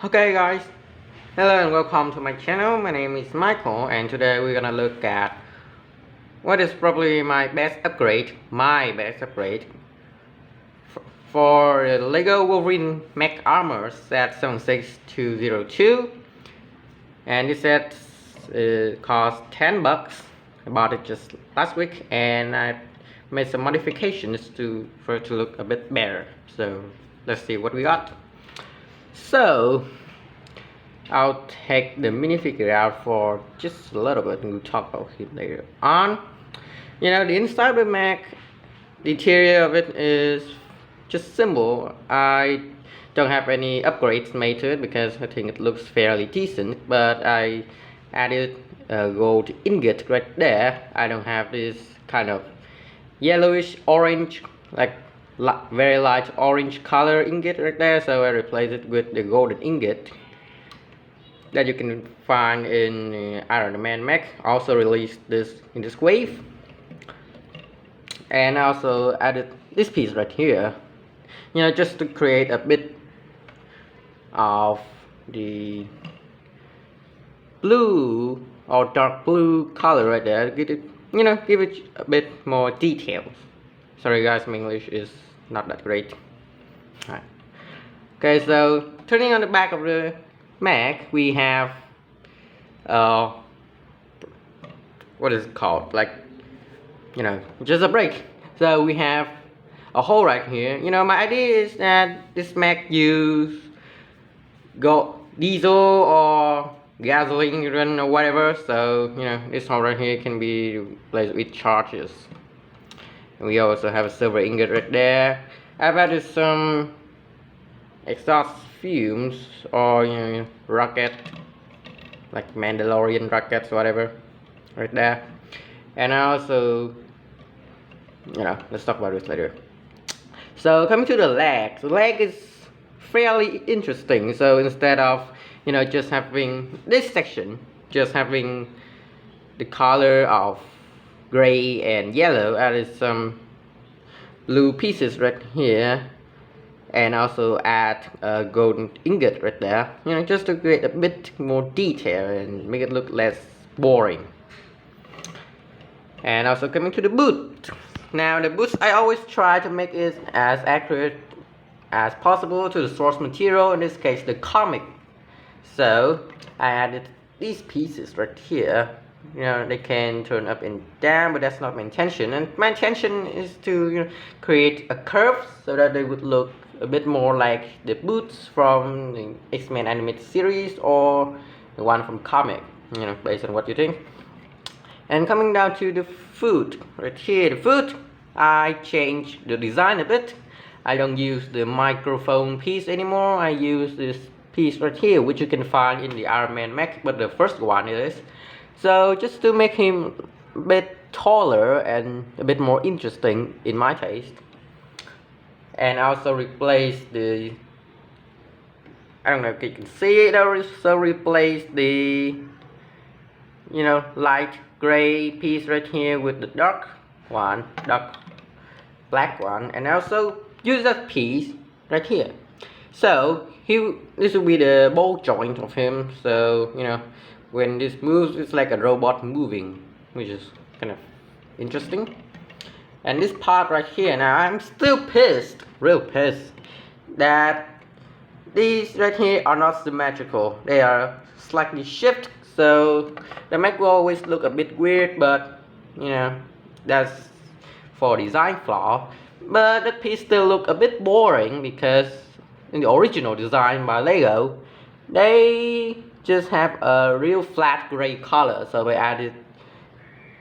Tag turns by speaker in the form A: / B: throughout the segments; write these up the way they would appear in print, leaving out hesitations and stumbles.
A: Okay guys, hello and welcome to my channel. My name is Michael and today we're gonna look at what is probably my best upgrade for the Lego Wolverine Mech Armour set 76202. And this set cost 10 bucks. I bought it just last week and I made some modifications for it to look a bit better. So let's see what we got. So I'll take the minifigure out for just a little bit and we'll talk about it later on. You know, the inside of the mech, the interior of it is just simple. I don't have any upgrades made to it because I think it looks fairly decent, but I added a gold ingot right there. I don't have this kind of yellowish orange, like very light orange color ingot right there, so I replaced it with the golden ingot that you can find in Iron Man Mech. Also released this in this wave, and I also added this piece right here, you know, just to create a bit of the blue or dark blue color right there. Give it, you know, give it a bit more details. Sorry guys, my English is not that great. Alright. Okay, so turning on the back of the mech, we have what is it called, like, you know, just a brake. So we have a hole right here. You know, my idea is that this mech use diesel or gasoline run or whatever, so you know, this hole right here can be replaced with charges. And we also have a silver ingot right there. I've added some exhaust fumes or, you know, rocket, like Mandalorian rockets, whatever, right there. And I also, you know, let's talk about this later. So coming to the leg is fairly interesting. So instead of, you know, just having this section, just having the color of gray and yellow, added some blue pieces right here, and also add a golden ingot right there, you know, just to create a bit more detail and make it look less boring. And also coming to the boot. Now the boots, I always try to make it as accurate as possible to the source material, in this case the comic. So I added these pieces right here. You know, they can turn up and down, but that's not my intention. And my intention is to, you know, create a curve so that they would look a bit more like the boots from the X-Men animated series or the one from comic, you know, based on what you think. And coming down to the foot right here, the foot, I changed the design a bit. I don't use the microphone piece anymore. I use this piece right here, which you can find in the Iron Man mech, but the first one is. So just to make him a bit taller and a bit more interesting in my taste. And I also replaced the, I don't know if you can see it, I also replaced the, you know, light gray piece right here with the dark black one, and also use that piece right here. So this will be the ball joint of him, so you know, when this moves, it's like a robot moving, which is kind of interesting. And this part right here, now I'm still pissed, real pissed, that these right here are not symmetrical. They are slightly shifted, so the mech will always look a bit weird, but you know, that's for design flaw. But the piece still look a bit boring because in the original design by Lego, they just have a real flat gray color, so we added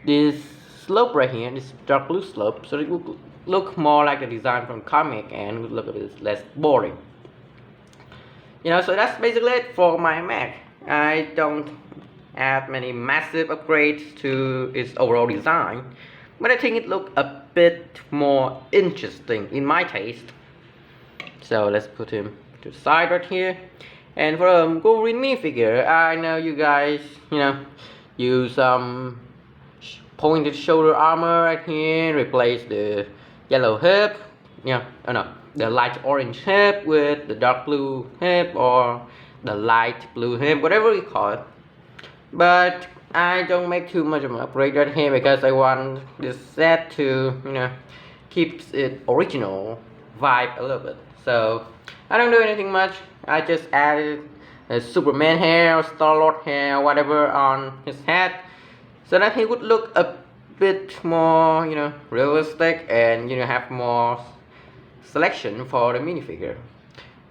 A: this slope right here, this dark blue slope, so it would look more like a design from comic and would look a bit less boring. You know, so that's basically it for my mech. I don't add many massive upgrades to its overall design, but I think it looked a bit more interesting in my taste. So let's put him to the side right here. And for a Wolverine minifigure, I know you guys, you know, use some pointed shoulder armor right here, replace the yellow hip, you know, oh no, the light orange hip with the dark blue hip, or the light blue him, whatever you call it. But I don't make too much of an upgrade right here because I want this set to, keep it original vibe a little bit. So I don't do anything much. I just added a Superman hair or Star-Lord hair, whatever, on his head, so that he would look a bit more, realistic, and have more selection for the minifigure.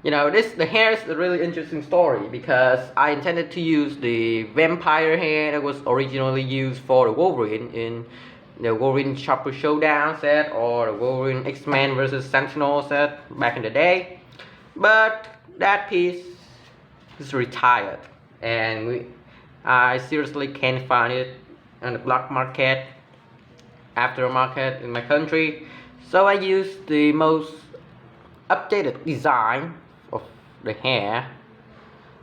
A: The hair is a really interesting story because I intended to use the vampire hair that was originally used for the Wolverine in the Wolverine Chopper Showdown set or the Wolverine X-Men vs. Sentinel set back in the day. But that piece is retired, and I seriously can't find it on the black market, aftermarket in my country. So I used the most updated design of the hair.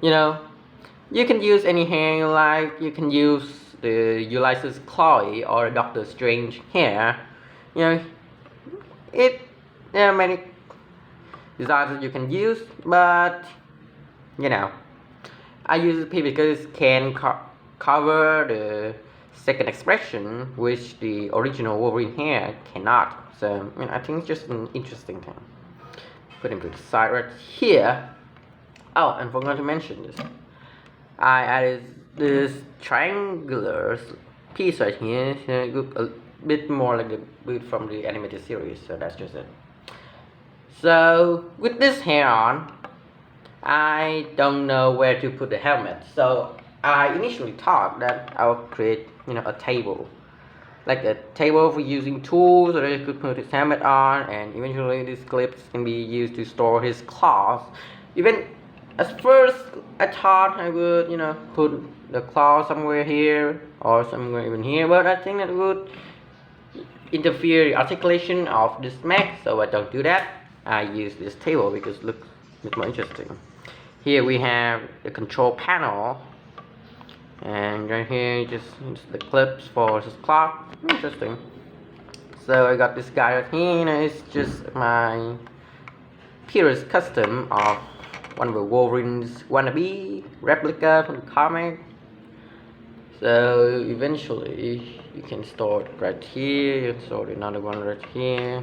A: You can use any hair you like. You can use the Ulysses Chloe or Doctor Strange hair. There are many designs that you can use, but I use it because it can cover the second expression, which the original Wolverine hair cannot. So I think it's just an interesting thing. Put him to the side right here. Oh, and forgot to mention this. I added this triangular piece right here. It look a bit more like the build from the animated series. So that's just it. So with this hair on, I don't know where to put the helmet. So I initially thought that I would create, a table. Like a table for using tools, so that you could put his helmet on, and eventually these clips can be used to store his claws. Even at first I thought I would, put the claw somewhere here or somewhere even here, but I think that would interfere the articulation of this mech, so I don't do that. I use this table because it looks a bit more interesting. Here we have the control panel, and right here just the clips for his clock. Interesting. So I got this guy right here. It's just my purest custom of one of the Wolverine's wannabe replica from the comic. So eventually you can store it right here. You can store another one right here.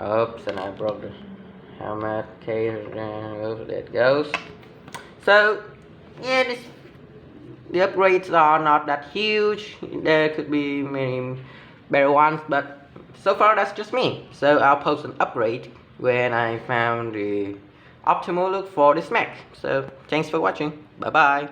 A: Oops, and I broke the helmet case, and there it goes. So yeah, the upgrades are not that huge. There could be many better ones, but so far that's just me. So I'll post an upgrade when I found the optimal look for this mech. So thanks for watching. Bye bye.